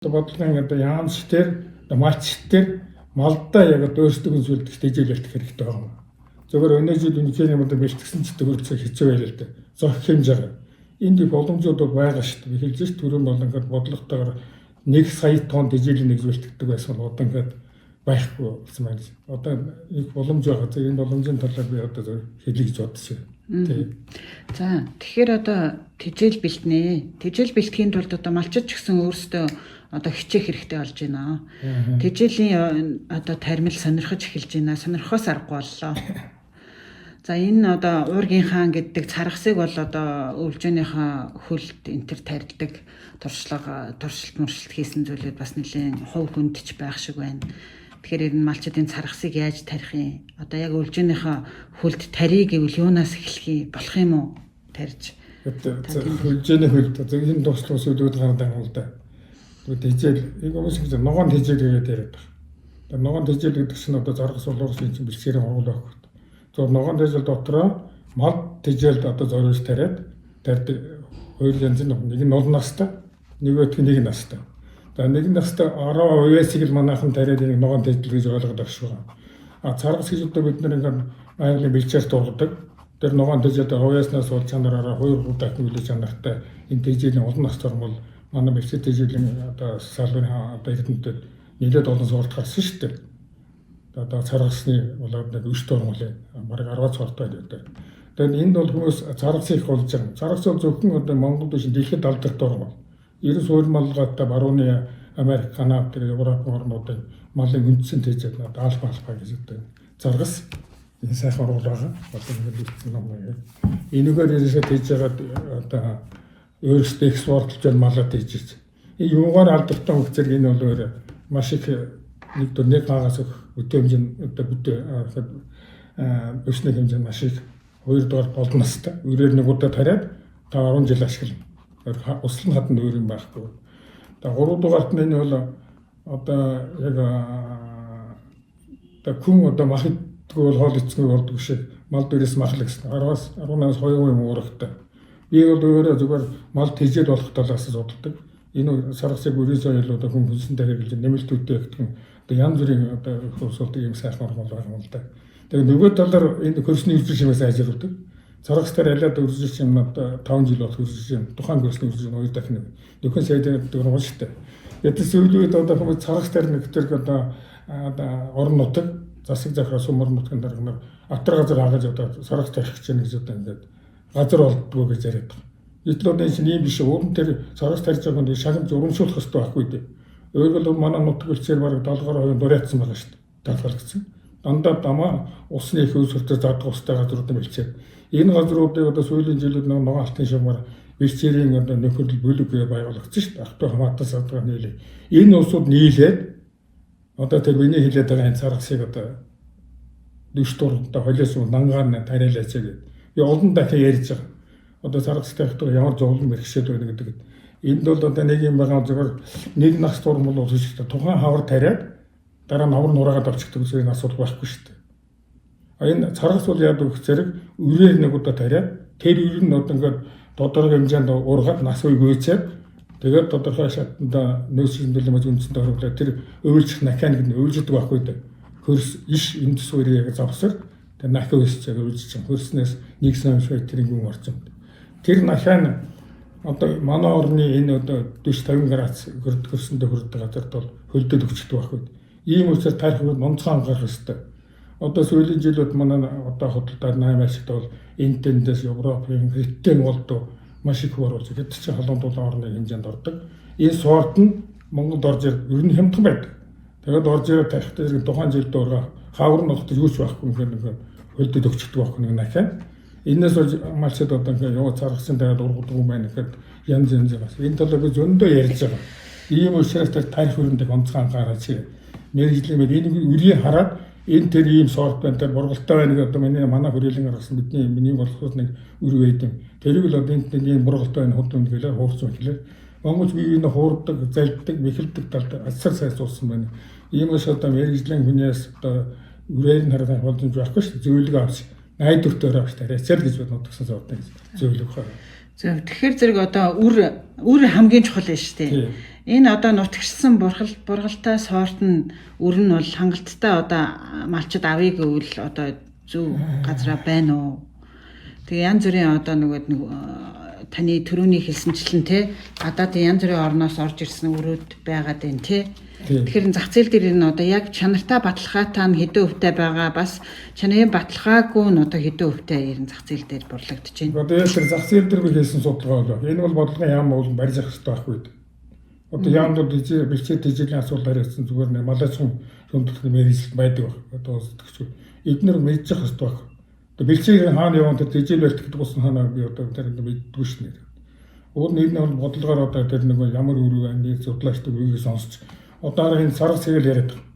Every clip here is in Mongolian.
бодлогын одоо яамч төр малч төр малдаа яг одоо өөрсдөө зүйлдэх дэжээлэлт хэрэгтэй байна. Зөвхөн өнөө жил үнэхээр юм одоо бэлтгэсэн ч төгөлцөө хэцүү байл л дээ. Зох хэмжээ. Энд боломжууд бол байгаа шүү дээ. Хэлж түрүүн бол ингээд бодлоготойгоор 1 сая тонн дэжээл нэгжүүлдэг байсан бол одоо ингээд байхгүй гэсэн байна. Одоо их боломж байгаа. Энэ боломжийн талаар би одоо хэлье гэж бодсон. За тэгэхээр одоо тэжээл бэлтнэ. Тэжээл бэлтгэхийн тулд одоо малчид ч гэсэн өөрсдөө одоо хичээх хэрэгтэй болж байна. Тэжээлийн одоо тармил сонирхож эхэлж байна. Сонирхохоос аргагүй боллоо. За энэ одоо уургийн хаан гэдэг царгасыг бол одоо өвлжөөнийхөө хөлд энтер тарьдаг туршилт хийсэн зүйлүүд бас нэлийн хувь хүндч байх шиг байна. Тэгэхээр энэ малчидын царгасыг яаж тарих юм? Одоо яг өвлжөөнийхөө хөлд тарий гэвэл юунаас эхлэх болох юм уу? Тарьж. Өвлжөөний хөлд энэ туслах зүйлүүд гардаг юм л да. Тэжээл энэ хүмүүс гэж ногоон тэжээл гэдэг яриад байна. Ногоон тэжээл гэдэг чинь одоо заргас болоос энэ бэлсгэрийн ургал байхгүй. Зөв ногоон тэжээл дотроо мал тэжээлд одоо зориулж тариад тарьдаг хоёр янз нэг нь уул настай, нөгөөх нь нэг настай. За нэг настай 10 үеэсийг л манайхан тариад энэ ногоон тэжээл гэж ойлгоод авш байгаа. Царгас гэж одоо бид нар ингээд айлын бэлчээр дургадаг. Тэр ногоон тэжээлд хувьяаснаас бол чанараараа хоёр удаа хүлээж чанартай энэ тэжээлийн уул нас тормол манай бэлчээр тэжээлийн одоо салбарын одоо эрдэмтэд нэлээд олон суралт гарсан шүү дээ. Одоо царгасны болоод нэг 9 дурмал бараг 10 цортой байдаг. Тэгээд энд бол хүмүүс царгас их болж байгаа. Царгас бол зөвхөн одоо Монгол биш дэлхийд алдарт дурмал. 90 суурьмалгаатай барууны Америк, Канада, Европ орнуудын малын үндсэн тэжээд одоо альфа гэж одоо царгас энэ сайхан ургал байгаа. Одоо ингэ хэлсэн юм байна. Энэгээр ерөөсөө тэжж байгаа одоо өөрсдөө экспортлж байгаа малаа тэжиж. Энэ юугаар алдартай хөх зэрэг энэ бол маш их нэг дор нэг гагаас өдөө хэмжээ одоо өсний хэмжээ маш их хоёрдугаар болноостой. Үрээр нэг удаа тариад 10 жил ашиглана. Услан хатанд өөр юм байхгүй. Тэгээ 3 дугаарт нь энэ бол одоо яг хүн одоо мах иддэг бол хоол эцэг болдог шиг мал дээрээс махлах гэсэн. 10-аас 18-аас 2% юм уурахтай. Би бол өөрөө зүгээр мал тэжээд болох талаас судалдаг. Энэ саргасыг өрөөсөө илүү одоо хүн хүнсэн дахиад нэмэлтүүдтэй гэдэг нь одоо янз бүрийн одоо хөрсөлдөг юм сайхан ормол байгаа юм л да. Тэгээ нөгөө талаар энэ хөрсний үржил шимээс ажиглуулдаг. Царгас дээр алиад үржил шим одоо 5 жил бол үржил шим тухайн хөрсний үржил хоёр дахин нөхөн сайдад дөрвөн шүү дээ. Ядаж сүүлийн үед одоо хүмүүс царгас дээр нэг төр одоо орон нутаг засаг захираа сумар нутгийн дарга атар газар хаагаж одоо царгас тарих гэж байна гэж одоо ингээд газар болдгоо гэж яриад байгаа. Эдлүүд энэ чинь ийм биш уурн тэр царгас тарьж байгаа нь шагнаж урамшуулах хэрэгтэй байхгүй дээ. Өөрөөр бол манай нутаг үлцээр бараг 70-аар 2 дураацсан байгаа шүү дээ. Талхаргцсан. Дандаа дамаа усны их өсөлтөд задах устай газрууд бэлчээ. Энэ газруудыг одоо сүүлийн жилүүд ногоон алтын шамаар бэлчээрийн одоо нөхөрлөл бүлэг байгуулагдсан шүү дээ. Ахтай хамаатай садгаа нийлээ. Энэ усууд нийлээд одоо тэр миний хэлээд байгаа энэ царгасыг одоо дэвш дуртай холиос нангаар тариалаач гэдэг. Би олон дахин ярьж байгаа. Одоо царгас тарихтаа ямар зовлон бэрхшээл байна гэдэг. Энд бол одоо нэг юм байгаа зөвхөн нэг нас дурмал бол шүү дээ. Тухайн хавар тариад дараа нь хавар нураагаад авчихдаг зүйл асуудал байхгүй шүү дээ. Энэ царгас бол яадаг гэх зэрэг үрээр нэг удаа тариад тэр үр нь одоо ингээд тодорхой хэмжээнд ургаад нас үе гүйцээд тэгээд тодорхой шатанда нөөц хэмжээлэмж үндсэндээ оруулаад тэр өвөлжих механик нь өвөлждөг байхгүй дээ. Хөрс иш энд суурийг завсар тэр нах өсчээ өвөлжиж хөрснөөс нэг сан шой тэрийг юм орсон. Тэр нахаа одоо манай орны энэ одоо 40-50 градус хөрсөндөө хүрдэг газарт бол хөлдөд өгчдөг байхгүй. Ийм учраас тарих онцгой анхаарах хэрэгтэй. Одоо сүүлийн жилүүд манай одоо хөдөлтөөр 8 ашигт бол энэ тэндээс Европын хэтэн болдог маш их хөрвүүлж гэдэг чинь халуун дулаан орны хэмжээнд ордог. Энэ сорт нь Монголд орж ер нь хямдхан байдаг. Тэгээд орж ирээд тарихтай зэрэг тухайн жилд ураа хавар нь огт юу ч байхгүй нэг хөлдөд өгчдөг байхгүй нэг нахаа. Энээс бол малчид одоо яваа царгасан тавиад ургадаг юм байна гэхэд янз бас. Энэ талаар би зөндөө ярьж байгаа. Ийм учраас тарих хөрөндөө онцгой анхаараач. Мэргэжлийн энэ үрийг хараад энэ тэр ийм сорт байна тэр бургалтай байна гэдэг одоо манай хүрээлэн гаргасан миний болохоос нэг үр байд юм. Тэрийг л одоо энэ ийм бургалтай байна хурд үнгэлээ хуурсан хэлээ. Монгол биеийг хуурдаг, залбдаг, мэхэлдэг талд асар сайн суусан байна. Ийм ус одоо мэргэжлийн хүнээс одоо үрээр нь харах боломж байхгүй шүү дээ. Зөвлөгөө авч найдвартай авч тариацал гэж бодоод гэсэн зовтой зөвлөгөө. Тэгэхээр зэрэг одоо үр хамгийн чухал нь шүү дээ. Энэ одоо нутагшсан бургалтай сорт нь үр нь бол хангалттай одоо малчид авъя гэвэл одоо зөв газараа байна уу? Тэгээ янз бүрийн одоо нэг таны төрөний хэлсэнчлэн те гадаад янз бүрийн орноос орж ирсэн өрөөд байгаад байна те. Тэгэхээр зах зээл дээр нь одоо яг чанартай баталгаатай нь хэдэн өвтэй байгаа бас чанарын баталгаагүй нь одоо хэдэн өвтэй ерэн зах зээл дээр борлогдож байна. Одоо яг тэр зах зээл дээр би хийсэн судалгаа болоо. Энэ бол бодлогын яам бол барьж авах хэрэгтэй байхгүй. Одоо яамд бэлчээд дижилийн асуудал харьцсан зүгээр нэг малайчхан хөндлөх мэрэгжил байдаг баг. Одоо үздэг. Эднэр мэдчих хэрэгтэй баг. Одоо бэлчээгийн хаана явсан тэр дижил барьдаг гэсэн хаана би одоо тэр мэддэггүй шнэ. Өөр нэг нь бодлогоор одоо тэр нэг ямар өрөө нэг судлаачтай үгийг сонсч одоо энэ сарга цэгэл яриад байгаа.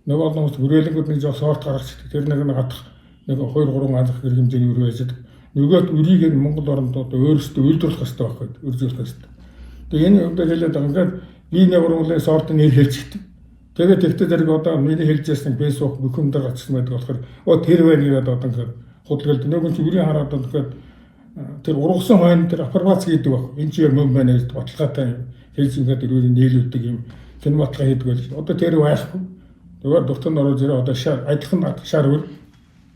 Нөгөө хүмүүс хүрээлэнгүүд нэг жоо сорт гаргачих. Тэр нэг хатах нэг 2-3 алах хэрэг хэмжээний өрөө яждаг. Нөгөөд өрийг нь Монгол оронд одоо өөрсдөө үйлдвэрлэх хэрэгтэй байхгүй. Үржүүлэх хэрэгтэй. Тэгээ энэ одоо хэлээд байгаа ингээд би нэг ургуулын сорт нэр хэлчихдэг. Тэгээд тэгтээ зэрэг одоо миний хэлж байсан Facebook бүхэн дээр гацсан байдаг болохоор тэр байна гэдэг одоо ингээд худалдал нөгөө чи үрийн хараад одоо тэр ургасан хойно тэр апробац хийдэг баг. Энэ чи юм байна гэж баталгаатай хэлж ингээд өрөөний нийлүүлдэг юм. Тэр баталгаа хийдэг байл. Одоо тэр байхгүй. Тэгээд дутан ороод ирээ одоо адилхан шар өр.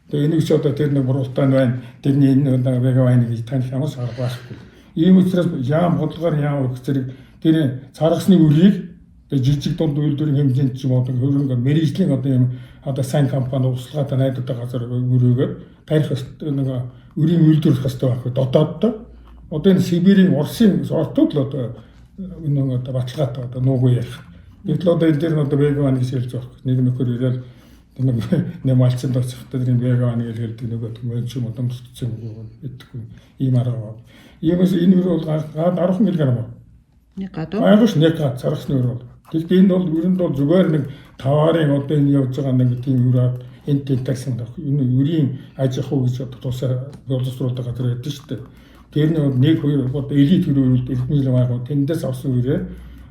Тэгээ энийг ч одоо тэр нэг буруутай байна. Тэрний энэ вега байна гэж таних юмс арга байхгүй. Ийм учраас яам бодлогоор яам өгөх зэрэг тэр царгасны үрийг тэгээ жижиг дунд үйлдвэрийн хэмжээнд ч юм уу хөрөнгө мэрэгжлийн одоо юм одоо сайн компани услаатай найддаг газар өрөөгөө тарих нэг үрийн үйлдвэрлэх хэрэгтэй байхгүй дотооддоо. Одоо энэ Сибирийн Оросын сортууд л одоо энэ одоо баталгаатай одоо нуугүй ярих. Гэтэл одоо энэ дээр нь одоо вега байна гэж хэлж байгаа. Нэг нөхөр ирээд нэг малчин доцохтой энэ вега байна гэж хэлдэг нөгөө мөн ч юм одоо мөсцсөн гэдэггүй ийм арга. Иймээс энэ өрөө бол 10 мг байна. Нэг гадуу. Айгууш нэг гад царгасны өрөө. Тэгэхдээ энэ бол өрөнд бол зүгээр нэг таварын одоо энэ явж байгаа нэг тийм өрөө энэ тентагсан дах. Энэ өрийн аж ахуй гэж одоо тусаа боловсруулдаг газар байдаг шүү дээ. Тэр нэг 2 одоо элит өрөөлд элитний байгаа тэндээс авсан өрөө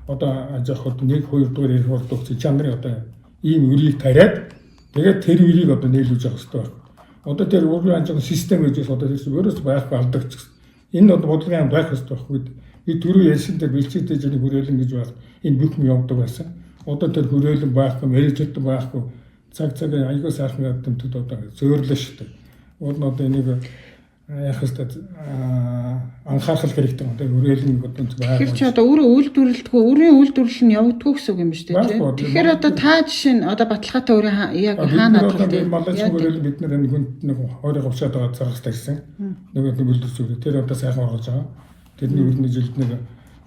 одоо аж ахуйд 1-2 дугаар ирэх болдог чанарын одоо ийм өрийг тариад тэгээд тэр өрийг одоо нийлүүлж явах хэрэгтэй байна. Одоо тэр өрийн аж ахуйн систем гэж одоо тэрс өөрөөс байхгүй алдагдчихсан. Энэ одоо бодлогын байх хэрэгтэй байхгүй. Би түрүү ярьсан дээр бэлчээтэй зэрэг хүрээлэн гэж байна. Энэ бүх юм явдаг байсан. Одоо тэр хүрээлэн байхгүй, мэрэгжлт байхгүй. Цаг аягүй сайхан ядамтд одоо зөөрлөө шүү дээ. Одоо энийг яах хэвээр анхаарах хэрэгтэй. Одоо хүрээлэн одоо байгаа. Тэгэхээр чи одоо өөрөө үйлдвэрлэлтгүй, өөрийн үйлдвэрлэл нь явагдгүй гэсэн үг юм шүү дээ. Тэгэхээр одоо та жишээ нь одоо баталгаатай өөрөө яг хаана хадгалдаг вэ? Малайч хүрээлэн бид нар энэ хүнд нэг 20 хувьчаад байгаа заргастай гэсэн. Нөгөө үйлдвэрлэлч тэр одоо сайхан орж байгаа. Тэрний өрнө жилд нэг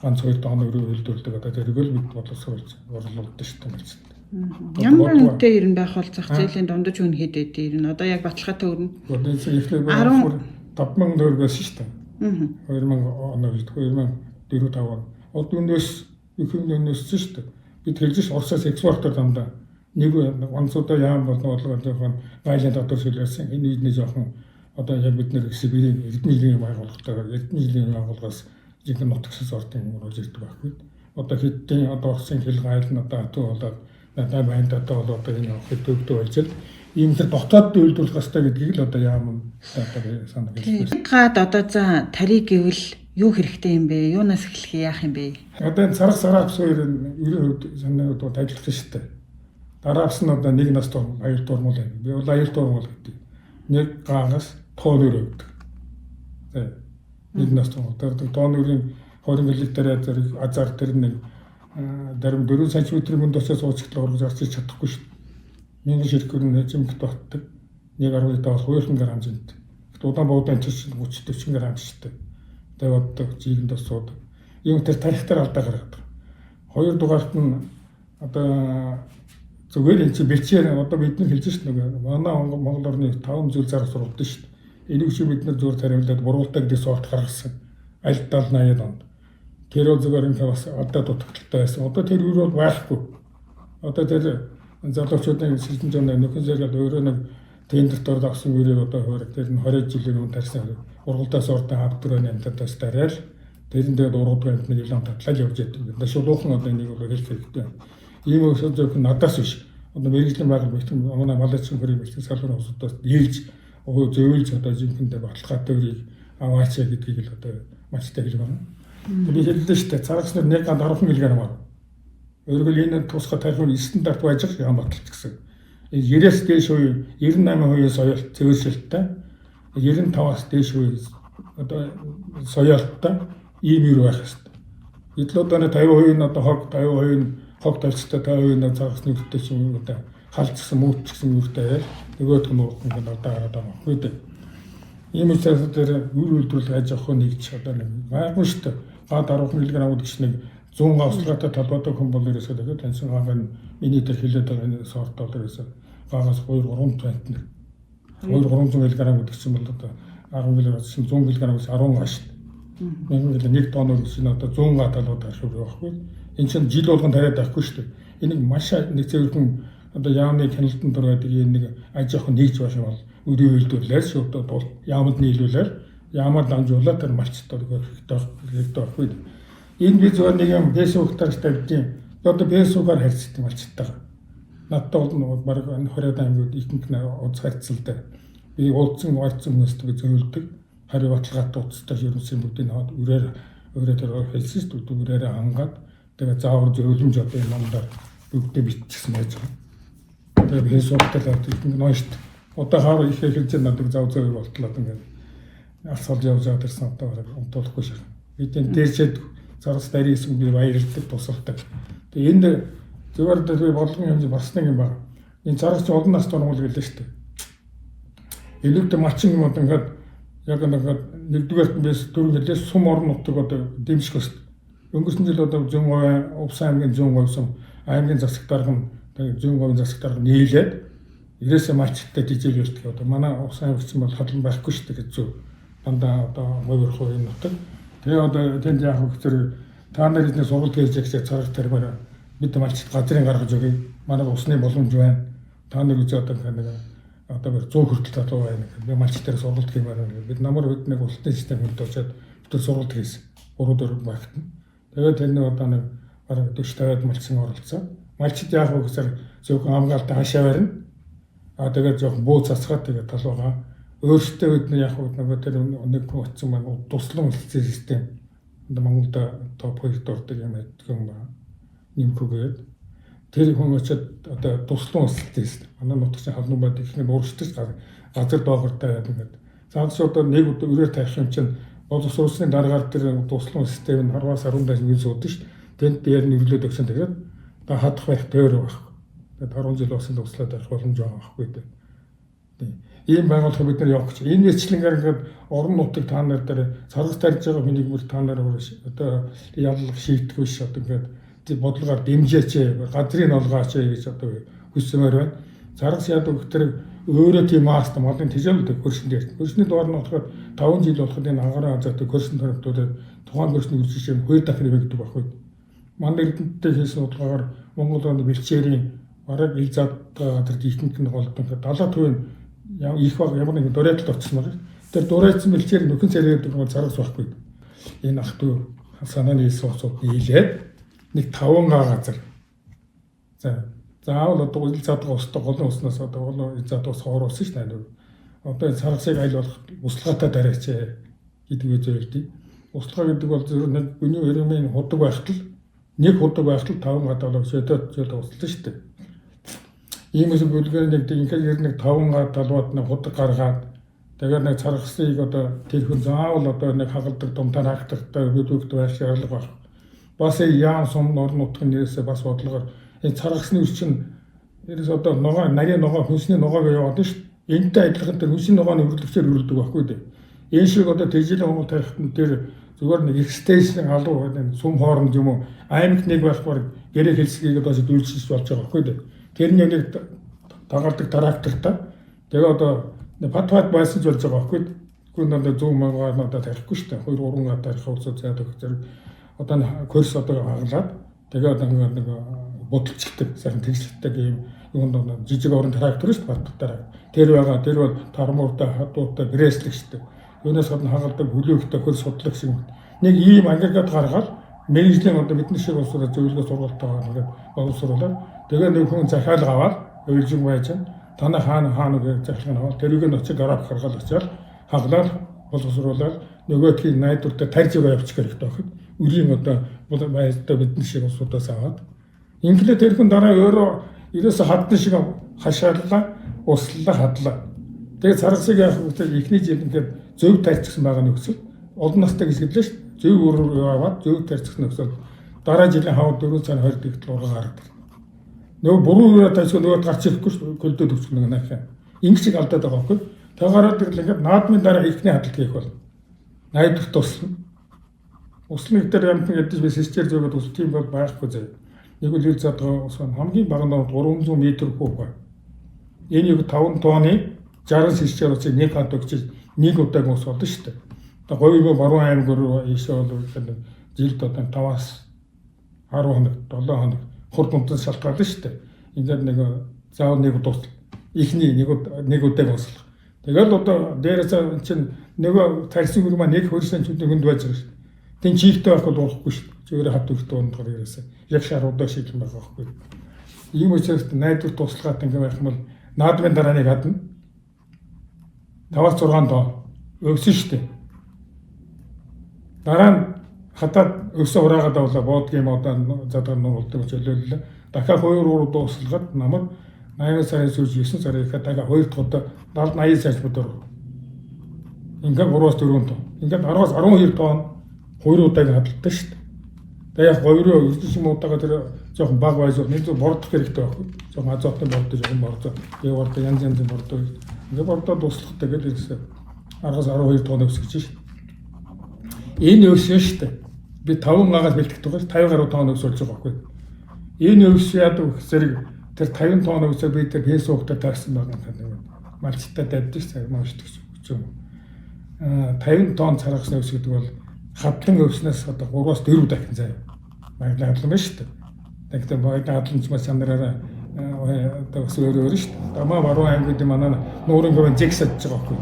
ганц 2 дон өрөө үйлдвэрлэдэг одоо тэргэл бид боловсруулж орлуулдаг шүү дээ. Ямар үнэтэй ирнэ байх бол зах зээлийн дундаж үн хэд ирнэ. Одоо яг баталгаатай өрнө. Одоо ихлээр 50,000 төгрөгөөс шүү дээ. 2000 оноо гэж 2004-5 он. Одоо өнөөс их юм өнөөссөн шүү дээ. Бид хэлж Оросоос экспортоор дандаа нэг онцгой яам болно бодлого жоохон гайлын дотор шилжсэн. Энэ үедний жоохон одоо яг бид нэр Сибирийн эрдэнэ жилийн байгууллагатайгаар эрдэнэ жилийн байгууллагаас жинхэнэ нутагсаас ордын оруулж ирдэг байхгүй. Одоо хэдийн одоо Оросын хил гайл нь одоо атуу болоод надад байнд одоо бол одоо энэ хөтөлбөртэй болж л ийм тэр дотоод үйлдвэрлэх хэрэгтэй гэдгийг л одоо яам одоо санаа хэлсэн. Гад одоо за тариг гэвэл юу хэрэгтэй юм бэ? Юунаас эхлэх яах юм бэ? Одоо энэ царах сараас хоёр ерөн хувьд санаанд ажиллах хэрэгтэй. Дараагаас нь одоо нэг нас дор аяр дурмал байв. Би бол аяр дурмал гэдэг. Нэг гаагаас тоон өрөө гэдэг. Нэг нас тоон өрийн 20 мл зэрэг азар тэр нэг дарим 4 см мөнд очиж сууцтай орж зарч чадахгүй шүү дээ. 1000 ширхэг нь хэмжимт батдаг. 1.5 бол 2 грамм зэнт. Удаан буудаан чинь 30-40 грамм шүү дээ. Тавьдаг жигэнд суудаг. Ийм тэр тарихтаар алдаа гаргадаг. Хоёрдугаарт нь одоо зүгээр энэ чи бэлчээр одоо бид нар хэлж шүү дээ. Манай Монгол орны 5 зүйл зарах сургалтын шүү дээ. Энийг чи бид нар зүгээр тариулаад буруулдаг гэсэн сорт гаргасан. Аль 70-80 онд. Тэр зүгээр энэ бас одоо дутагдaltaй байсан. Одоо тэр юу бол байхгүй. Одоо тэр залуучуудын сэлтэн зүүн нөхөн зэрэг өөрөө нэг тендерт орж авсан үрийг одоо хөрөг тэр нь 20 жилийн өмнө тарьсан ургалдаас ордон хавдрын амтдаас тариал тэрэн дээр ургадгүй амт нэг илэн татлал явж байдаг. Шулуухан одоо энийг бол хэлэх хэрэгтэй. Ийм өсөж зөвхөн надаас биш. Одоо мэрэгжлийн байгууллага бэлтгэн манай малайчхан хөрийг бэлтгэн салбарын усудаас дийлж зөөлж одоо жинхэнэ баталгаатай үрийг аваач гэдгийг л одоо мачтай хэлж байна. Би хэллээ шүү дээ. Царагч нар 1 10 мг байна. Өөрөөр энэ тусгай тархины стандарт байж байгаа Улаанбаатарт гэсэн. 90-с дээш үе 98% соёл цэвэршилттэй 95-аас дээш үе одоо соёлттой ийм юу байх хэрэгтэй. Эдгээр одоо 50% нь одоо хог 50% нь хог тавьцтай 50% нь цагсны өвтөй юм одоо халдсан мөчсөн юутай нөгөөдг нь ингээд одоо гараад байгаа юм үү. Ийм учраас тэр үр үйлдвэрлэл аж ахуй нэгж одоо нэг байгуу шүү дээ. Га 10 мг гэж нэг 100 австралитай талбайтай хүн бол ерөөсөө тэгээд таньсан гааг нь миний тэр хилээд байгаа энэ сорт доллар гэсэн гаагаас 2-3 цент нэг 2-300 мг гэдэг чинь бол одоо 10 мг гэсэн 100 мг гэсэн 10 га шүү дээ. Нэг тонн гэсэн одоо 100 га талбайтай ашиг байхгүй. Энэ чинь жил болгон тариад байхгүй шүү дээ. Энийг маш нэг зөвхөн одоо яамны хяналтанд дор байдаг нэг аж ахуй нэгж байх юм бол үрийн үйлдвэрлэлээс шүү дээ яамд нийлүүлээр яамаар дамжуулаад тэр малчтад хэрэгтэй байхгүй. Энэ би зөвхөн нэг юм фэйсбүүкээр тавьдیں۔ Одоо фэйсбүүкээр харьцдаг малчтайгаа. Надад бол баг 20 аймагуд ихэнх нь уц харьцалтай. Би уулзсан хүмүүстэй зөвлөдөг. Хариу баталгаатай уцтай ерөнхий бүгдийг хаад өрөөр тэр хэлсэн шүү дээ. Өрөөрэ хангаад тэгээ заавар зөвлөмж одоо энэ номдоор бүгдээ биччихсэн байж байгаа. Тэгээ фэйсбүүкээр тавьдаг ноошт. Одоо хаар их хэлж надад зав болтлоо ингээд асуулт явж байгаа гэсэн одоо унтуулахгүй шээ. Бидний дээрчээд зарц дарийсэн би баярлдаг тусалдаг. Тэгээ энд зөвөр дээр болгон хэмжээ бас нэг юм байна. Энэ зарц олон нас турмал гэлээ шүү дээ. Илүүтэй мачин юм одоо ингээд яг нэгдүгээр бис дөрөв жилээс сум орон нутаг одоо дэмжих өст. Өнгөрсөн жил одоо 100% Увс аймгийн 100% сум аймгийн засаг дарга нь 100% засаг дарга нийлээд 90-ээс малчтай дижил өртгөө. Одоо манай Увс аймагч бол хадлан байхгүй шүү дээ гэж зөв. Дандаа одоо 2% нутаг. Тэгээ одоо тэнд яг хөтөр та нар эдний сургалт хийж байгаа царах тармаар бид малчд газрын гаргаж өгье. Манай усны боломж байна. Та нар үзээ одоо 100 хүртэл залуу байна. Би малчд дээр сургалт хиймээр байна. Бид намар бид нэг улсын систем хүнд очиад бүтэн сургалт хийсэн. 3-4 багт. Тэгээд тэнд одоо нэг бараг 40-50 малчин оролцсон. Малчд яг хөтөр зөвхөн хамгаалалтаа хашаа барина. Тэгээд жоохон буу цацгаад тэгээд талуугаа өөртөө бид яг нөгөө тэр нэг утсан маань туслан үлдсэн систем. Монголд топ 2-т ордог юм байна. Нимхүүгээд тэр хүн очиад одоо туслан үлдсэн систем. Манай нутгийн халуун байдаг их нэг уурчдаж газар доогортой байдаг ингээд. Цаадас одоо нэг өрөөр тавих юм чинь боловс улсны дараагаар тэр туслан систем нь 10-аас 15 жил суудаг шүү дээ. Тэнд дээр нэрлээд өгсөн тэгээд одоо хадах байх дээр байх. Тэгээд 10 жил болсон туслаад байх боломж байгаа байхгүй дээ. Ийм байгууллага бид нар явах гэж. Энэ мэтлэнгээр ингээд орон нутаг та нар дээр царгас тарьж байгаа хүнийг мөр та нар одоо яллах шийдэх биш одоо ингээд бодлогоор дэмжээч, газрыг олгооч гэж одоо хүссэмээр байна. Царгас яадаг гэхээр өөрөө тийм маст модын тижээлдэг хөршин дээр. Хөршний дугаар нь болохоор 5 жил болоход энэ ангараа азаадаг хөршин төрөвтүүдэд тухайн хөршний үржилшээ хоёр дахин нэмэгддэг байхгүй. Манай эрдэнэтэй хийсэн судалгаагаар Монгол оны бэлчээрийн бараг ил зад газар ихэнх нь голдсон 70% их баг ямар нэг дурайталд орсон байна. Тэр дурайцсан бэлчээр нөхөн царайдаг бол царгас байхгүй. Энэ ах トゥ санааны сууцууд нийлээд нэг 5 газар. За заавал одоо ил задгаа устдаг голын уснаас одоо голын ил задгаас хооруулсан шүү дээ. Одоо царгасыг аль болох услагаатай дараач гэдэг үе зөвлөдөө. Услага гэдэг бол зөв нэг бүний өрөөмийн худаг байхад л нэг худаг байхад л 5 гадаалаг шөдөөд услаа шүү дээ. Ийм их бүлгээр нэг ингээд нэг 5 га талбайд нэг худаг гаргаад тэгээд нэг царгасыг одоо тэр хүн заавал одоо нэг хагалдаг думтаар хаагтартай бүдүүгт байх шаардлага байна. Бас яам сум орон нутгийн нэрээсээ бас бодлогоор энэ царгасны үс чинь ерөөс одоо ногоо нарийн ногоо хүнсний ногоог яваад нь шүү дээ. Энэтэй адилхан тэр хүнсний ногооны хөрлөгчөөр хөрлөдөг байхгүй дээ. Энэ шиг одоо тэжээлийн Монгол тарихтан тэр зүгээр нэг экстеншн алуу байна. Сум хооронд юм уу аймагт нэг байх баг гэрээ хэлсгийг одоо дүүлжиж болж байгаа байхгүй дээ. Тэрний нэг тагаалдаг трактортай тэгээ одоо патват байсан ч болж байгаа байхгүй. Гүн одоо 100 мянгаар надад тарихгүй шүү дээ. 2-3 га тарих усаа заадаг зэрэг одоо курс одоо хаглаад тэгээ одоо нэг бодолчтой сайхан тэгшлэгтэй юм юунд жижиг орон трактор шүү дээ паттараа. Тэр байгаа тэр бол тармууртай хадуутай грэслэг шүү дээ. Юунаас гадна хагалдаг хөлөөгтэй хөл судлах шиг нэг ийм агрегат гаргаад менежмент одоо бидний шиг улсуудад зөвлөгөө сургалтаа ингээд боловсруулаад тэгээ нэг хүн захиалга аваад үйлжин байж танаа хаана гэж захиалга аваад тэрийг нь очиж гараад гаргаад очиад хаглаад боловсруулаад нөгөөдхийн найдвартай тарьж яваачих хэрэгтэй байхад үрийн одоо байхдаа бидний шиг улсуудаас аваад Инглээ тэрхэн дараа өөрөө ерөөсө хадсан шиг хашааллаа, услалаа, хадлаа. Тэгээд царгасыг яах вэ? Эхний жил ингээд зөв тарьчихсан байгаа нөхцөл. Олон настай гэсгэлээ шүү дээ. Зөв өрөө яваад зөв тарьчихсан нөхцөл. Дараа жилийн хавд 4 цаг 20 дэх уран гаргадаг. Нөгөө буруу өрөө тасгүй нөгөө гарч ирэхгүй шүү. Көлдөө төвчг нэг нахаа. Ингэж алдаад байгаа байхгүй. Тэгараад тэгэл ингээд наадмын дараа ихний хадалт хийх бол 80 дахь туслана. Услын дээр ямт гэдэг би систер зөвөд ус тийм бол байхгүй заяа. Нэг үл задгаа ус хамгийн бага нь 300 м хүүг байна. Энэ нэг 5 тонны 60 систер усыг нэг хад өгч нэг удааг ус болно шүү дээ. Одоо говьго баруун аймаг ийшээ бол жилд одоо 5-аас 10 хоног 7 хоног хурд унтаж шалтгаална шүү дээ. Ингээд нэг заав нэг удаа ихний нэг удааг услах. Тэгэл одоо дээрээс чинь нөгөө тарьсан хөрмө нэг хөрсөн ч хүнд байж байгаа шүү. Тин чийгтэй байх бол урахгүй шүү. Зүгээр хад өгтөө ундгаар ирээсэ. Яг шаруудаа шийдэх юм байгаа байхгүй. Ийм учраас найдвар туслахад ингэ байх юм бол наадмын дараа нэг хадна. 5-6 тоо өвсөн шүү дээ. Дараа нь хатаад өвсө ураагаад авлаа боодгийн одоо задгаар нуулдаг чөлөөллөө. Дахиад 2 дууслагад намайг 8 сарын сүүж 9 сарын ихэд дахиад 2 дахь удаа 70-80 сард бодор. Ингээд 3-4 тоо. Ингээд 10-аас 12 тоо 2 удааг хадалдаг шүү дээ. Тэгээ яг 2-оо үрдэж юм удаага тэр жоохон баг байж нэг зөв бордох хэрэгтэй байхгүй. Жоохон азотны бордож жоохон бордоо. Тэгээ бордоо янз янзын бордоо. Ингээд бордоо дуслахтай гэдэг ирсэн. 10-аас 12 тоо өсгөж шүү. Энэ өвс шүү дээ. Би 5 гагаас бэлтгэдэг байгаа 50 гаруй тонн өвс болж байгаа байхгүй. Энэ өвс яадаг гэхээр тэр 50 тонн өвсөө би тэр фэйсбүүкээр таарсан байгаа юм. Малцтай давдаг цаг маашдаг юм. 50 тонн царгасны өвс гэдэг бол хадлан өвснөөс одоо 3-аас 4 дахин заяа. Баялаг хадлан байна шүү дээ. Тэгтээ баялаг хадламж маш сандраараа одоо ус өөр шүү дээ. Дамаа баруун аймагт манай нуурын говийн зэгс садж байгаа байхгүй.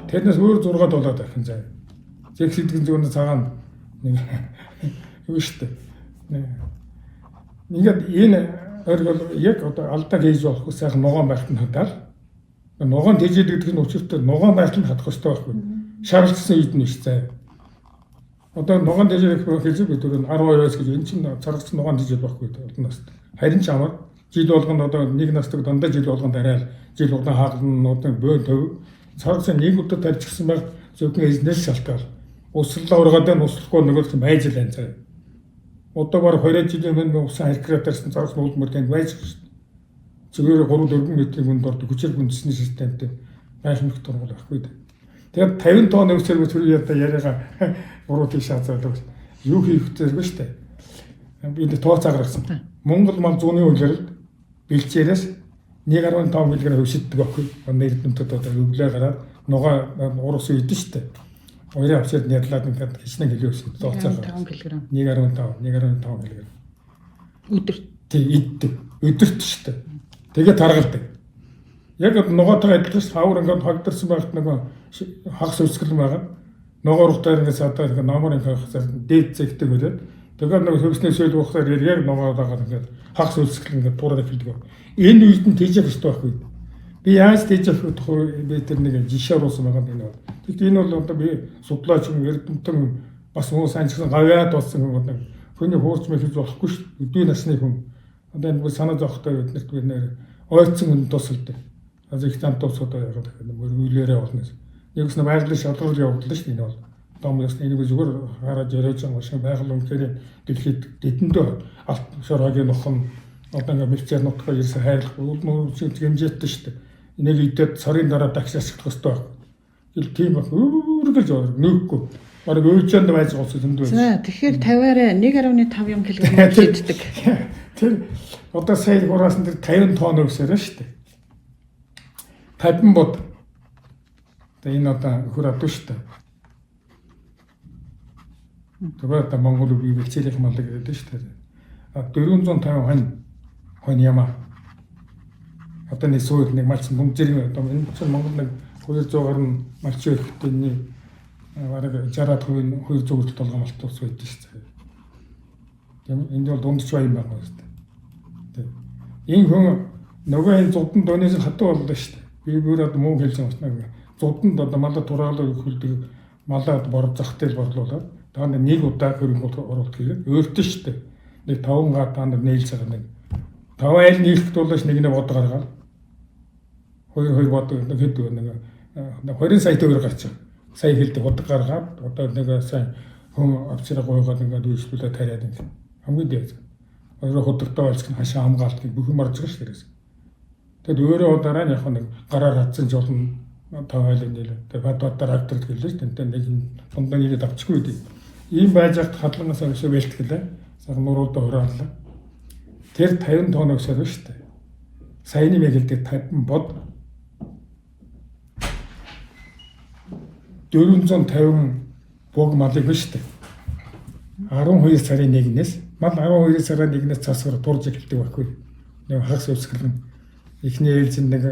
Тэрнээс өөр 6 долоо дахин заяа. Зэгс идэгэн зүүн цагаан нэг юу шүү дээ. Ингээд энэ оргил яг одоо алдаа хийж болох сайхан ногоон байхад нь хадаад ногоон тэжээд гэдэг нь учиртай ногоон байхад нь хадах хэрэгтэй байхгүй. Шаарлцсан үед нь ш заяа. Одоо ногоон тэжээд хэлсэн бид түрүү 12-оос гэж эн чинь царгацсан ногоон тэжээд байхгүй олон наст. Харин ч амар жил болгонд одоо нэг настаг дандаа жил болгонд арай жил удаан хаална нуудын бөө төв царгацсан нэг удаа тарьчихсан баг зөвхөн эзнээс шалтгаал. Услалаа ургаад нь услахгүй нөгөөх нь байж л энэ цаа. Одоо баг 20 жилийн өмнө усан харькраатарсан царгас нуулмөр тэнд байж шүү дээ. Зүгээр 3-4 метрийн хүнд ордог хүчээр хүндэсний системтэй байх мэт тургуул байхгүй дээ. Тэгээд 50 тонн өвсөр төрөй ята яриага буруу тийш хазаадаг. Юу хийх вэ шүү дээ. Би тооцоо гаргасан. Монгол мал зүүнний үйлрэлд бэлчээрээс 1.5 мг өвсөддөг байхгүй. Нэрдэмтэд одоо өглөө гараад нугаа урус үйдэн шүү дээ. Хоёрын авчид нядлаад ингээд хичнээн хэлээ өсөд тооцоо гаргасан. 5 кг. 1.5 кг. Өдөрт. Тэг иддэг. Өдөрт шүү дээ. Тэгээ таргалдаг. Яг нугаатайгаа адилхан хавар ингээд хогдорсон байхад нөгөө хагас өсгөл байгаа. Ногоо ургатаар ингээд садаа ингээд номоор ингээд дээд зэгтэй хөлөө. Тэгээд нөгөө хөвснөө сөйл уухаар яг ногоотойгоо ингээд хагас өсгөл ингээд туураад эхэлдэг. Энэ үед нь тийжэх хэрэгтэй байхгүй. Би яаж тийжэх вэ? Би тэр нэг жишээ оруулсан байгаа юм байна. Тэгэхдээ энэ бол одоо би судлаач юм эрдэмтэн бас муу санчсан гавьяад болсон юм байна. Хүний хуурч мэхэж болохгүй шүү. Өдөө насны хүн. Одоо энэ санаа зовхтой биднэрт би нэр ойцсон хүн тусалдаг. Az их там тусаад байгаа гэхэд үйлээрээ болно. Нэгс нь байгалийн шалгуур явуулдаг шүү энэ бол. Домоос энийг зүгээр хараад яриад байгаа шиг байгаль үнхээр дэлхийд дэдэндөө алт шороогийн нохон одоо ингээд мэлчээр нутгаа ирсэн хайрлах үл хэмжээтэй шүү дээ. Энийг идээд сарын дараа дахиж ашиглах хэрэгтэй байна. Ил тийм баг үргэлж нөөхгүй. Бараг өвчөнд байж байгаа юм зөндөө. За тэгэхээр 50-аараа 1.5 кг шийддэг. Тэр одоо сая хураасан тэр 50 тонн өвсөрөө шүү дээ. 50 бод. Тэгээ энэ одоо хөр адуу шүү дээ. Тэгээд одоо Монгол үгүй бэлчээрх мал гэдэг шүү дээ. 450 хонь ямаа. Одоо нэг суур нэг малчин бөмбөрийн одоо энэ чинь Монгол нэг 200-аар нь малчин өрхтөний бараг 60% хөрөг зөвлөлт толгой малт ус байдаг шүү дээ. Тийм энэ бол дундч бай юм байна шүү дээ. Энэ хүн нөгөө энэ зудан донээс хатуу боллоо шүү дээ. Би бүрээд муу хэлсэн утнаа. Зуданд одоо малаа тураалал хөлдөг малаа бор захтэл борлуулаад та нэг удаа хөрөнгө оруулалт хийгээд өөртөө шүү дээ. Нэг 5 га та нээлж байгаа нэг 5 айл нийлэхэд бол нэг бод гаргаад 2 бод хэд нэг 20 сая төгрөг гарч байгаа. Сая хэлдэг бод гаргаад одоо нэг сайн хүн авчраа гойгоод ингээд үйлчлүүлээ тариад ингээд хамгийн дээд. Өөрөө хөдөлтөө байлцсан хашаа хамгаалтыг бүх юм орж байгаа шүү дээ. Тэгэд өөрөө удараа яг нэг гараар хатсан жолн 5 айлын нэлээ. Тэгээд бад трактор гэлээ тэнтэй нэг дундаа нэгэд авчихгүй дээ. Ийм байж хат хадлангаас өсөө бэлтгэлээ. Сар нуруулда хураалаа. Тэр 50 тоног сорив шүү дээ. Саяны мэгэлдэг 50 бод 450 бог малыг биш дээ. 12 сарын 1-ээс мал 12 сарын 1-ээс цасгаар турж эхэлдэг байхгүй. Нэг хагас өсгөлн эхний ээлжинд нэг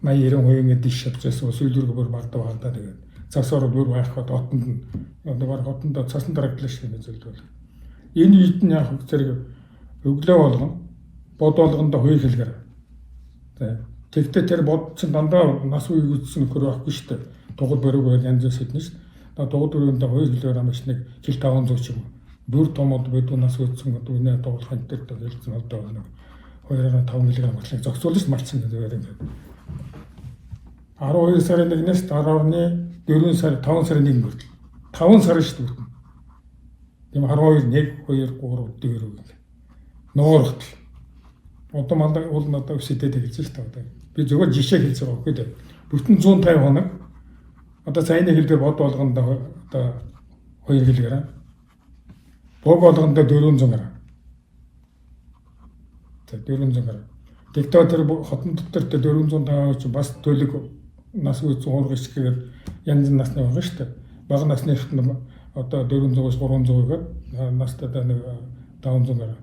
80-90% дэш авч байсан сүүлдүрг бүр багдав хаалта тэгээд цасгаар бүр байхад отонд нь нэг хотонд цасан дарагдлаа шиг нэг зүйл бол. Энэ үед нь яг зэрэг өглөө болгон бод болгондоо 2 хэлгээр. Тэгтээ тэр бод чинь дандаа нас үе үзсэн нөхөр байхгүй шүү дээ. Тугал бориг байл янз бүрс хэдэн шүү дээ. Тугал өрөөндөө 2 хэлээр амш нэг жил 500 ч юм. Бүр томод бид нас үтсэн үнэ тоглохын дээр хэлсэн одоо нэг 2.5 мг болыг зохицуулж малцсан гэдэг юм. 12 сарын 1-ээс 10-ны 4 сар 5 сарын 1 хүртэл 5 сар шүү дээ. Тийм 12 1 2 3 4 гэх. Нуурхтал. Одоо мандаа уул надад өсөдөд хэлж шүү дээ. Би зөвхөн жишээ хэлж байгаа байхгүй дээ. Бүтэн 150 хоног одоо цайны хэл дээр бод болгонд одоо 2 хэлгээр бог болгондоо 400 г. Тэг 400 г. Тэгтээ тэр хотон дотор тэр 450 ч бас төлөг нас үе 100 гэгээд янз насны байгаа шүү дээ. Бага насныхт нь одоо 400-аас 300 гээд настай нэг 500 г.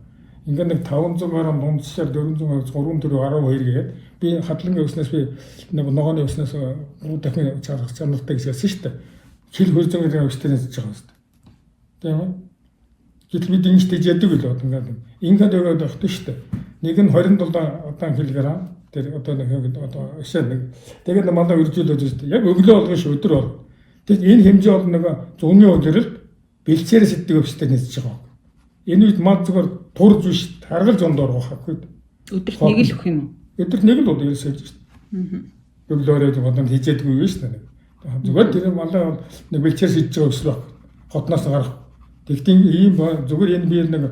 Ингээд нэг 500 г дундсаар 400-аас 3-4 12 гээд би хадлангийн өснөөс би нэг ногооны өснөөс 3 дахин чанартай гэсэн шүү дээ. Хил хөрзөнгөний өстөнөөс гэж байгаа шүү дээ. Тийм үү? Гэтэл бид ингэжтэй яадаг л бод ингээд өгөөд өгдөө шүү дээ. Нэг нь 27 удаан хэлгээр тэр одоо нэг одоо өшөө нэг тэгээд манай үржүүлээд шүү дээ. Яг өглөө болгоно шүү өдөр бол. Тэг энэ хэмжээ бол нэг 100-ны өдрөл бэлчээрээс иддэг өвчтэй нээсэж байгаа. Энэ үед мал зүгээр турж биш харгалж ондоор байхгүй. Өдөрт нэг л өгөх юм уу? Өдөрт нэг л удаа ерөөсөө шүү дээ. Өглөөрөө бодонд хижээдгүй биш шүү дээ. Зүгээр тэр малаа нэг бэлчээрээс идэж байгаа өсрөх хотноос гарах. Тэгтийн ийм зүгээр энэ би нэг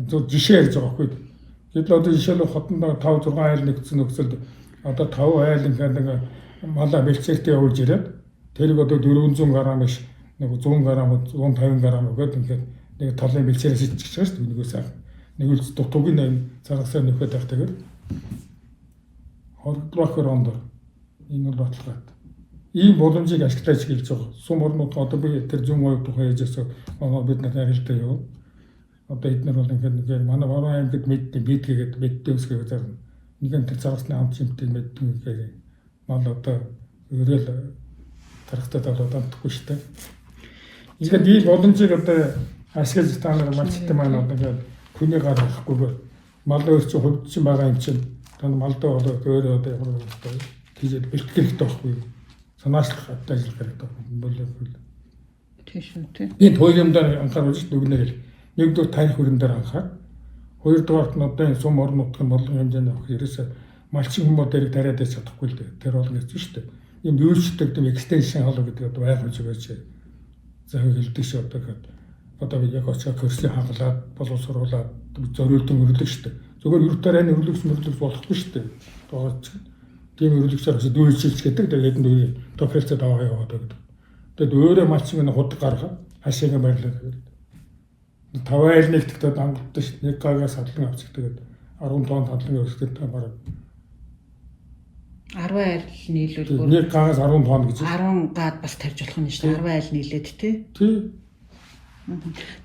жишээ ярьж байгаа байхгүй. Гэтэл одоо жишээлбэл хотонд 5-6 айл нэгдсэн нөхцөлд одоо 5 айл ингээд нэг малаа бэлчээртэй явуулж ирээд тэрийг одоо 400 г биш нэг 100 г 150 г өгөөд ингээд нэг талын бэлчээрээс идчих байгаа шүү дээ. Нэгээс нэг үл тугийн царгасаар нөхөд байх тэгээд хордлохоор ондор энэ бол баталгаад ийм боломжийг ашиглаж хэлж байгаа. Сум орнууд одоо би тэр 100% тухай яжсаа бид надад хэлдэг юу. Одоо эдгээр бол ингээд манай Орон аймагт мэдгээд мэддэг өсгөө зарна. Нэгэн тэр заргасны хамт чимтэй мэддэг гэхээр мал одоо өрөөл тархтаа тавлаад амтахгүй шүү дээ. Ингээд ийм боломжийг одоо ашиглаж та нар малчтай маань одоо ингээд хүний гар авахгүйгээр мал өөрчлө хөвдсөн байгаа юм чинь тань малдаа болоод өөрөө одоо ямар одоо тийж бэлтгэх хэрэгтэй байхгүй. Санаачлах ажил хэрэгтэй болов. Тийм шүү тийм. Энэ хоёр юм дээр анхааруулж дүгнэрэл. Нэгдүгээр тарих хөрөн дээр анхаа. Хоёрдугаарт нь одоо энэ сум орон нутгийн бодлогын хэмжээнд авах ерөөсөө малчин хүмүүс дээрийг тариад байж чадахгүй л дээ. Тэр бол хэцүү шүү дээ. Ийм үйлчлдэг гэм экстеншн хол гэдэг одоо байх гэж байж. За хэлдэг шүү одоо би яг очоо курсын хагалаад боловсруулаад зориулдан өрлөг шүү дээ. Зөвхөн өртөр айн өрлөгч болохгүй шүү дээ. Тоогч тийм өрлөгчөөр бас дүүрчилж гэдэг. Тэгээд энэ тохиолцоод аваа яваад гэдэг. Тэгээд өөрөө малчин нэг худаг гаргаад хашаага байрлаад 5 айл нэгтгэхэд хангалттай шүү. Нэг гагаас хадлан авчих тэгээд 10 тонн хадлан өсгөд бараг 10 айл нийлүүл нэг гагаас 10 тонн гэж 10 гад бас тарж болох нь шүү дээ. 10 айл нийлээд тий.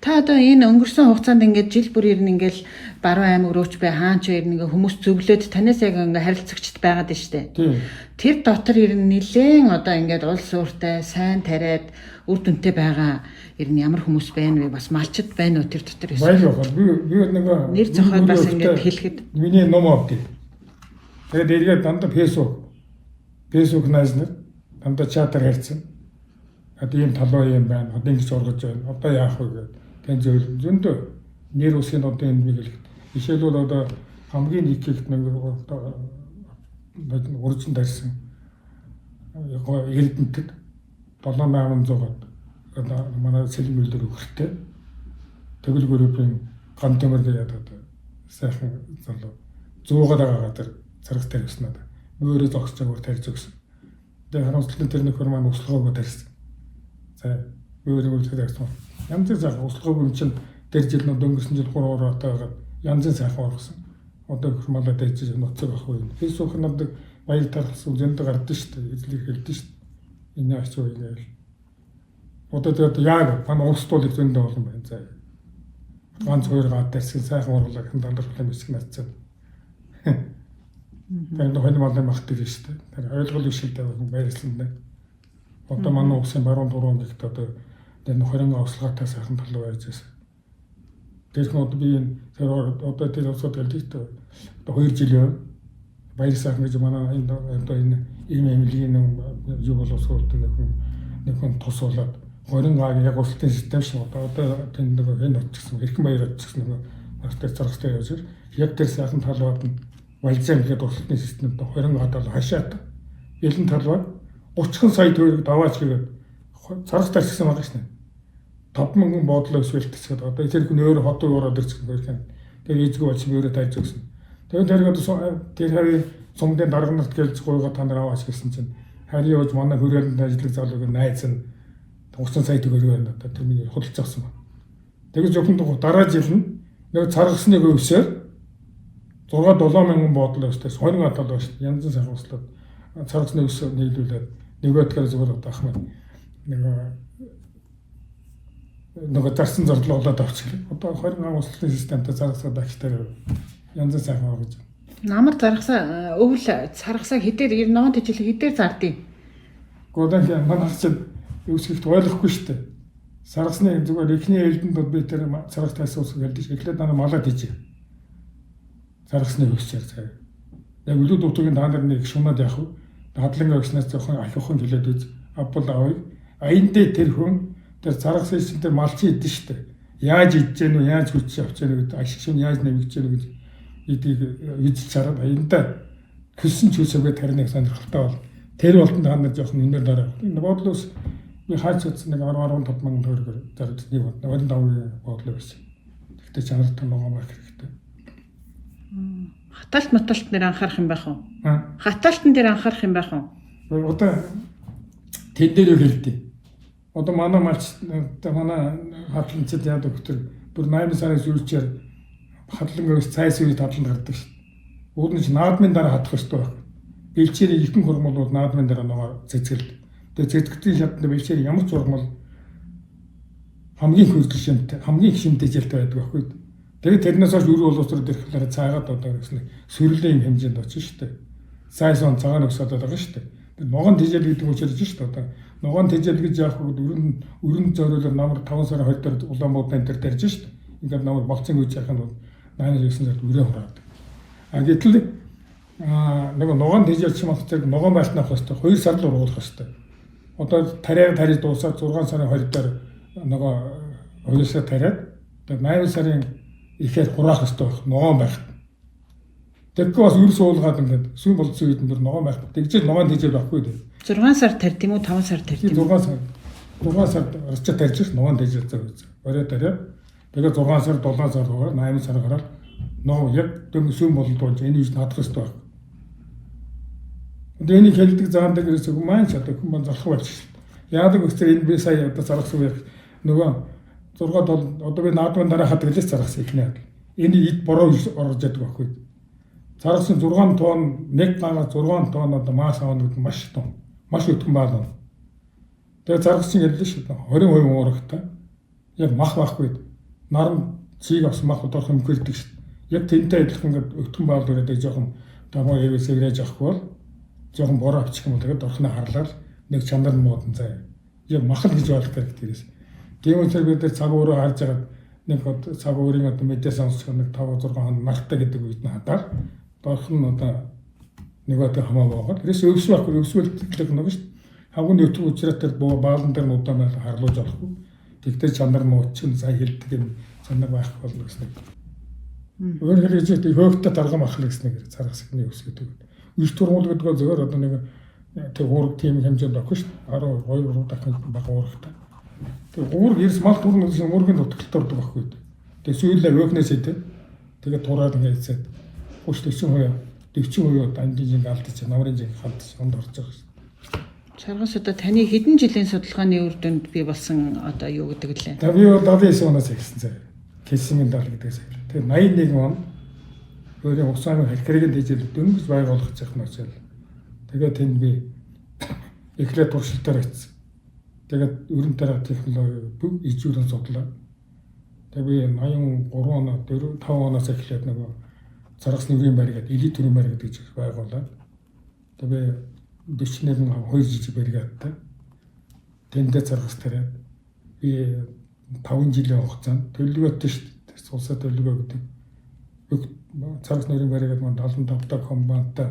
Та одоо энэ өнгөрсөн хугацаанд ингээд жил бүр ирнэ ингээл баруун аймаг рууч бай хаан ч ирнэ ингээ хүмүүс зөвлөд танаас яг ингээ харилцагчд байгаад байна шүү дээ. Тэр дотор ирнэ нилээн одоо ингээд улс ууртай сайн тариад үр дүнтэй байгаа ирнэ ямар хүмүүс байна вэ? Бас малчд байна уу тэр дотор? Баяр байна. Би нэг нэр зохиод бас ингээд хэлэхэд миний ном авдээ. Тэгээд эргээд дандаа Facebook найзнаар дандаа чатаар харьцсан. Одоо ийм талуу юм байна. Одоо ингэж ургаж байна. Одоо яах вэ гэдэг. Тэн зөв зөндөө нэр үсгийн одоо энэ нэг жишээлбэл одоо хамгийн их ихт нэг урьдчилан тарьсан Эрдэнэтэд 7800-аад манай сэлмэлдэр өгөртэй тэгвэл группийн ган төмөр гэдэг сайхан залуу 100-аар агаад царгас тарьсан надад. Мөөрөө зогсож байгаагаар тарьж өгсөн. Тэгээ харамсалтай тэр нөхөр маань услогоогоо тарьсан. За мөөрөө тарьсан. Янзын сайхан услогоог юм чинь тэр жил өнгөрсөн жил 3 ороотой байгаад янзын сайхан орсон. Одоо хөр малаа дайж ноцог ах уу. Facebook надад баяр тархсан зөндө гардаг шүү дээ. Эзлийг хэлдэг шүү дээ. Энэ ачуу ингээл. Одоо тэгээд яг манай улс тул их зөндө олон байна. За. Ганц хоёр гад тарьсан сайхан урлаг хэн талбарлах юм шиг надцаа. Тэгээд хонь малын махдаг шүү дээ. Тэр ойлгол ишилтэй байрлсан дээ. Одоо манай улсын баруун дуруунд ихт одоо тэр 20 ослоготой сайхан тал байж байсан. Тэр хүн одоо би тэр одоо тэр усад гэлдэж одоо 2 жил явна. Баяр сайхан гэж манай одоо энэ эмэлийн юу боловсруулалт нэг хүн тус болоод 20 гааг яг уралтын систем шиг одоо тэнд нэг энэ очсон эрхэм баяр очсон нэг настай царгастай явж яг тэр сайхан талууд нь валзам гэдэг уралтын системд 20 гаадаа хашаат бэлэн талбай 30 сая төгрөг даваач гэдэг царгас тарьсан байгаа шнэ. 5,000 боодлоо өсвөлтсгээд одоо тэр хүн өөрөө хотоо ороод ирчихсэн байх юм. Тэгээ эзгүй болж өөрөө тайж өгсөн. Тэгээд тэр харин сумдын дарга нарт гэлж гойгоо та нар аваач гэсэн чинь харин явж манай хөрөөлөнд ажиллах залууг найз нь 30 сая төгрөг байна одоо тэр миний худалцаасан байна. Тэгээд зөвхөн дараа жил нь нэг царгасныг өвсөөр 6-7,000 боодлоо өстэйс 20 атал байна шүү. Янзын сайхан услаад царгасны өсөөр нийлүүлээд нөгөөдгөр зүгээр одоо ахмад нэг дарсан зордлоо болоод авчихлаа. Одоо 20 улсын системтэй заргасаа багтаар янз сайхан байгаа гэж. Намар заргасаа өвөл царгасаа хэдээр 99 жил хэдээр зардыг. Гоодан манайх чинь юусгийгт ойлгохгүй шүү дээ. Заргасны зүгээр ихний элбэнд би тэр царгас тайсан ус гэлдэж эхлээд манай малаад хийж. Заргасны өсчээр цаа. Яг үлүүд утгийн та нар нэг шунаад явах уу? Хадлан өгснээс зөвхөн ахиухан хэлээд үз. Апл авъя. Аяндээ тэр хүн тэр заргас хийсэн тэр малчин идэн штэ. Яаж идэж гэнэ үү, яаж хүч авч гэнэ гэдэг ашиг шин яаж нэмэгдэж гэнэ гэж эдийг үзэж чараад аянда хөссөн ч үсэгээ тариныг сонирхолтой бол тэр болтон та нар жоохон өндөр дараа. Энэ бодлоос би хаач утсан нэг 10-15 мянган төгрөгөөр зарж нэг бод 25 бодлоо байсан. Гэхдээ чанартай байгаа мах хэрэгтэй. Хаталт маталт нэр анхаарах юм байх уу? Хаталтан дээр анхаарах юм байх уу? Одоо тэд дээр хэлдэг. Одоо манай малч манай хатланцад яадаг хөтөр бүр 8 сараас үрчээр хатлан өвс цайс үе тадлан гардаг шүү. Өөр нь наадмын дараа хатах хэрэгтэй байх. Бэлчээрийн ихэнх хурмууд наадмын дараа нөгөө цэцгэлд. Тэгээ цэцгэлтийн шатнд бэлчээр ямар ч хурмал хамгийн хөргөл шимтэй, хамгийн их шимтэй жилтэй байдаг байхгүй. Тэгээ тэрнээс хойш өр боловсрол ирэхлээр цаагаад одоо гэсэн сөрлийн хэмжээнд очиж шүү дээ. Сайсон цагаан өсөд байгаа шүү дээ. Ногоон тижэл гэдэг учраас шүү дээ одоо. Ногоон тижэл гэж яах вэ? Өрн зориулаар намар 5 сарын 2 дээр Улаанбаатар дээр тарьж шүү дээ. Ингээд намар болцсон үеж яхах нь 89 сард өрөө хураад. Гэтэл нэг ногоон тижэл ч юм уу тэр ногоон байлтнах хэвээр 2 сард л ургуулах хэвээр. Одоо тарьж дуусаад 6 сарын 2 дээр нөгөө хоёрсоо тариад тэгээ 8 сарын ихээр хураах хэвээр байх ногоон байх. Тэгэхгүй бас үр суулгаад ингээд сүүн болцсон үед нэр ногоон байх. Тэгжэл ногоон тижэл байхгүй дээ. 6 сар тарьд юм уу 5 сар тарьд юм уу? 6 сар орчоо тарьж ш ногоон тижэл зав үз. Орой тарья. Тэгээ 6 сар 7 сар гараад 8 сар гараад ногоон яг дөм сүүн бололдуулж энэ үеч надах хэвээр байх. Одоо энийг хэлдэг заандаг гэсэн үг маань ч одоо хүн зарах болж ш. Яадаг өстөр энэ би сая одоо зарахсан үеэр нөгөө 6 одоо би наадмын дараа хадгалж зарахсан ихнээ. Энэ эд бороо орж яддаг байхгүй. Зарсан 6 тонн нэг ганаа 6 тонн одоо маас авах гэдэг маш том. Маш өтгөн баалаа. Тэгээ заргасан яллаа шүү дээ. 20% уурахтай. Яг мах байхгүй. Наран цийг авсан мах удаарх юм хөрдөг шүү дээ. Яг тэнтэй адилхан ингээд өтгөн баал өрөөдөө жоохон тамаа хэвээс ирээж авахгүй бол жоохон бороо авчих юм бол тэгээд орхны харлаар нэг чанар муудан заа. Яг махал гэж ойлгох хэрэгтэйгээс. Тийм учраас бид цаг өөрөө харж байгаа нэг цаг өөрийн одоо мэдээ сонсох нэг 5-6 хон нартай гэдэг үед нь хадаар доорх нь одоо нэг өдөр хамаа боогаад тэрээс өвс байхгүй өвсвөлтлөг нэг шүү дээ. Хавгын өвтг учраас тэр баалан дээр нь удаан байл харлуулж болохгүй. Тэгтээ чанар мууч нь сая хэлдэг юм чанар байхгүй болно гэсэн. Өөр хэлж хөөгтэй дарга махлаа гэсэн нэг царгас ихний ус гэдэг. Иш турмул гэдэг нь зөвөр одоо нэг тэг уург тийм хэмжээнд баггүй шүү дээ. 12 дахин бага уургатай. Тэг уург ерс мал түрнэ гэсэн уургийн нутагталтай ордог байхгүй. Тэг сүүлээ өөхнөөс идэ. Тэгээд тураад ингээд хүч 40% андын алдаж намрын жиг хандж онд орж байгаа шүү. Царгас одоо таны хэдэн жилийн судалгааны үр дүнд би болсон одоо юу гэдэг лээ. За би бол 79 оноос эхэлсэн заяа. Кэлсимийн дал гэдэгээс. Тэгээд 81 он өөрийн уцааны харьцагын дэжил дөнгөж байгуулах гэж байна очил. Тэгээд тэнд би эхлээд туршилтаар очив. Тэгээд өрн дараа технологи бүх ижүүрэн судлаа. Тэгээд би 83 оноо 4 5 оноос эхлээд нөгөө царгас нүрийн барь гэдэг элит төрийн барь гэдэг зүйл байгуулаад. Тэгээд 41 2 жижиг бригадтай тэндээ царгас тараад би 5 жилийн хугацаанд төлөвлөгөөтэй шүү дээ. Улсаа төлөвлөгөө гэдэг. Бүх царгас нүрийн барь гэдэг маань 75 дахь комбантай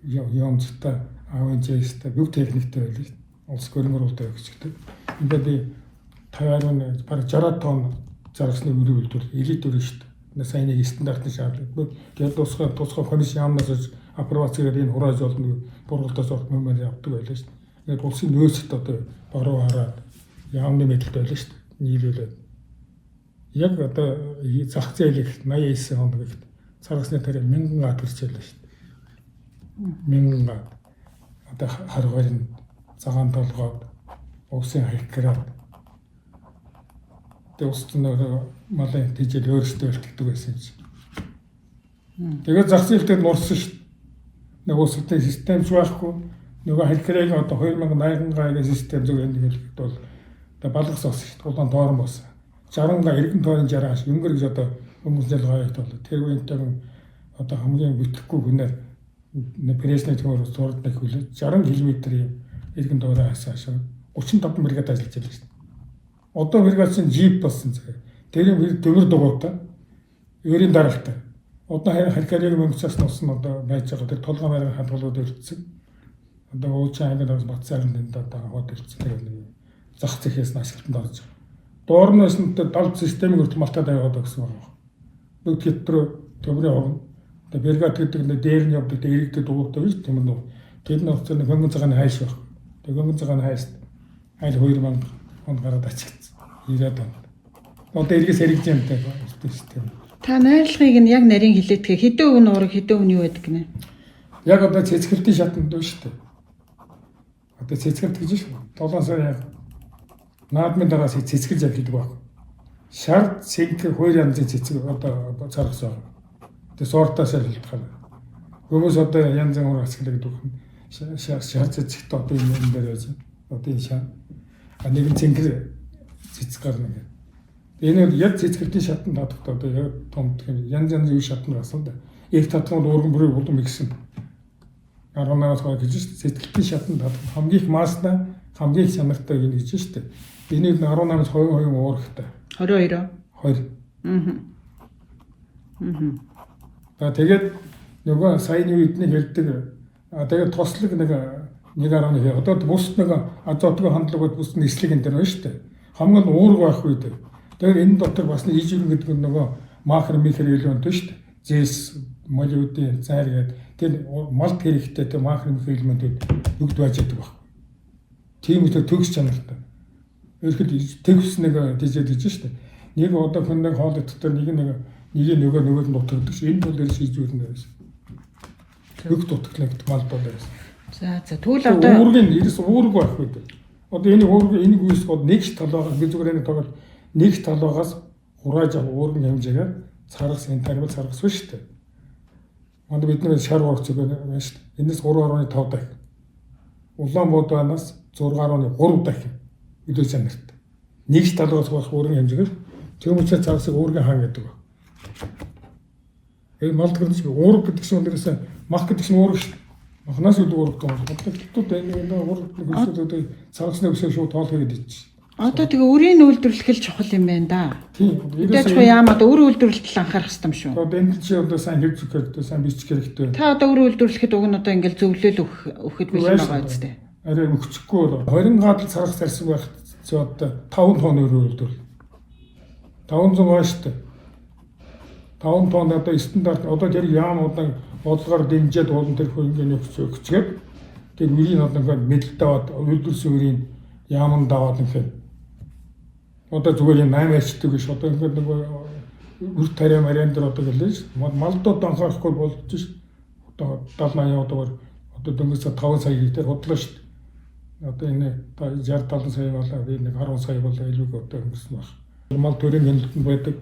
юмцтай АВЖ-тэй бүх техниктэй байлаа шүү дээ. Улс гөрөнгөрөлтэй өгчтэй. Эндээ би 50 бараг 60 тонн царгасны нүрийн үйлдвэр элит төрийн шүү дээ. Сайн нэг стандартны шаардлага. Тэгээд тусгай комисс яамнаас апробацгаар энэ хурааж болно бургалтаас орох юм явдаг байлаа шүү дээ. Тэгээд улсын нөөцөд одоо бороо хараад яамны мэдэлт байлаа шүү дээ. Нийлүүлээд. Яг одоо зах зээлийг 89 онд гэхэд царгасны тарих 1000 га төрчихлээ шүү дээ. 1000 га. Одоо харгарын цагаан толгойд усын хайкраад ус нөр малын тэжил өөрсдөө өртөгдөг байсан чинь. Тэгээд зах зээлтэй нурсан шүү дээ. Нэг усны систем байхгүй. Нөгөө харьцааг одоо 2080 гагийн систем зөв энэ хэлэхэд бол одоо балгас ус шүү дээ. Улаан тоорн бос. 60 га эргэн тойрон 60 өнгөр гэж одоо хүмүүс жил гайхад бол тэр үеийнтэй одоо хамгийн бүтэхгүй хүнээр пресний төмөр зурд нэг хүлээ 60 км-ийн эргэн тойрон хасааш 35 бригад ажиллаж байлаа шүү дээ. Одоо бригад чинь жип болсон зэрэг. Тэр төмөр дугуйтай өөрийн даралтай. Одоо харьцааг мөнгөцөөс нусан одоо байж байгаа тэр толгой байрны хадгалууд өртсөн. Одоо уучаа ангиас бацаар энэ одоо хаваад өртсөн тэр нэг зах зэхээс ашиглалтанд орж байгаа. Доорноос нь далд системийг өрт малтад аваад гэсэн байна. Бүгд хэтрөө төмрийн хувь. Одоо бригад гэдэг нь дээр нь явдаг эрэгтэй дугуйтай биш тийм үү? Тэр нь уцаа хөнгөн цагааны хайш баг. Тэр хөнгөн цагааны хайс айл 2000 онд гараад ачигдсан. 90-аад онд. Одоо эргээс хэрэгж юмтай систем. Та найрлагыг нь яг нарийн хилээдгээ хэдэн өвн уураг хэдэн өвн юу байдаг гинэ? Яг одоо цэцгэлтийн шатанд дөө шүү дээ. Одоо цэцгэлт гэж шүү. 7 сар яг наадмын дараас цэцгэлж явдаг баг. Шар синк хоёр янзын цэцэг одоо царгас байгаа. Тэгээ сууртаас шилдэх. Хүмүүс одоо янз бүрийн ашигладаг дүүх. Шар цэцэгт одоо энэ дээр байж. Одоо энэ шар. Нэг нь цэнгэр цэцэг гарна гэдэг. Энэ яг цэцгэлтийн шатанд татахт одоо яг том янз янзын үе шатнд гасан да. Их татганд уурган бүрийн улам ихсэн. 18-аас хойш гэж шүү дээ. Цэцгэлтийн шатанд татах хамгийн их масна хамгийн их чанартай юм гэж шүү дээ. Энийг 18-аас 20% уурахтай. 22. 2. Тэгээд нөгөө саяны үедний хэлдэг тэгээд тослог нэг 1.1 одоо бус нэг азотгүй хандлагууд бус нислэг энэ байна шүү дээ. Хамгийн уург байх үед тэгээд энэ дотор бас нэг ижиг гэдэг нь нөгөө макро микро элемент шүү дээ. Зэс молиудын зайр гэдэг тэр малт хэрэгтэй тэр макро микро элементүүд бүгд байж байгаа баг. Тийм үстэй төгс чанартай. Өөрөлд төгс нэг дижэд гэж шүү дээ. Нэг одоо хүн нэг хоол дотор нэг нөгөөд нь дутагддаг ш. Энэ бол дэр шийдвэрнэ байсан. Бүх дутаглагд мал бол байсан. За тэгвэл одоо уургийн ерөөс уург байх үед. Одоо энэ уург энийг үүсэх бол нэг талаас би зүгээр энэ тоглол нэг талаас хурааж авах уургийн хэмжээгээр царгас энэ тармал царгас биш шүү дээ. Монд бид нэр шар уурч байгаа шүү дээ. Энэс 3.5 дахин. Улаанбаатараас 6.3 дахин өдөө чанарт. Нэг талаас байх уургийн хэмжээгээр тийм учраас царгасыг уургийн хаан гэдэг ба. Малт гэдэг чинь уург гэдэг чинь өндөрөөс мах гэдэг чинь уург шүү дээ. Махнаас үүд уург гэдэг. Бодлогтууд энэ уург гэдэг царгасны өсөө шууд тоолох гэдэг чинь. Одоо тэгээ өрийн үйлдвэрлэх л чухал юм байна да. Тийм. Яагаад яамад өр үйлдвэрлэлт анхаарах хэрэгтэй юм шүү. Одоо энэ чинь одоо сайн хэрэг зүг хэрэгтэй, сайн бичих хэрэгтэй. Та одоо өр үйлдвэрлэхэд уг нь одоо ингээл зөвлөл өгөхөд бэлэн байгаа үстэй. Арай өгчихгүй бол 20 гадал царгас тарьсан байх чи одоо 5 тонн өр үйлдвэрлэл. 500 бааштай. 5 тонн одоо стандарт одоо тэр яам удаан бодлогоор дэмжиж болон тэр хөнгөний өгчгээд тэр үрийг одоо ингээд мэдлэлтэй аваад үйлдвэрсэн үрийг яамд даваад ингээд одоо зүгээр 8 ачдаг биш одоо ингээд нэг үр тариа мариан дээр одоо гэлээ ш малдууд анхаарахгүй болж ш одоо 70-80 одоо дөнгөж 5 сая гектар худлаа ш одоо энэ 60-70 сая болоо би нэг 10 сая болоо илүү одоо өнгөрсөн баг. Мал төрийн хяналтанд байдаг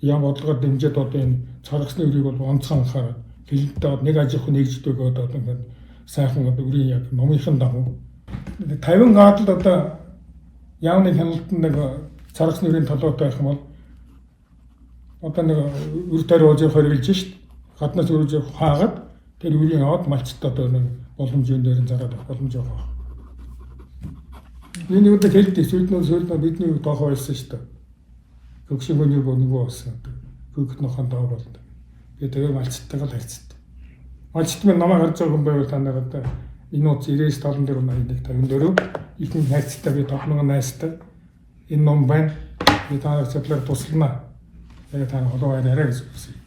яам бодлогоор дэмжиж одоо энэ царгасны үрийг бол онцгой анхаарал хилэнтэй нэг аж ахуй нэгждэг одоо ингээд сайхан одоо үрийн яг номынхан дагуу 50 гадалд одоо яамны хяналтанд нэг царгасны үрийн толгойтой байх юм бол одоо нэг үр тариа уужийг хоригдж шít гаднаас үрийг хаагаад тэр үрийн аваад малчтаа одоо нэг боломжийн дээр зараад авах боломж байгаа. Энэ үед хэлдэг сүйднөө бидний үед тоохоо байсан шүү дээ. Хөгшин хүний нөгөө болсон. Хөгт нохоон доо болд. Би тэгээ малчтайгаа л харьцдаг. Малчт минь намайг харж байгаа хүн байвал та нараа одоо энэ уц 99 дээр 81 54 ихэнх найзтай би 50000 найзтай энэ ном байна. Би та нарт цэглэр туслана. Тэгээ та холоо арай гэж үзье.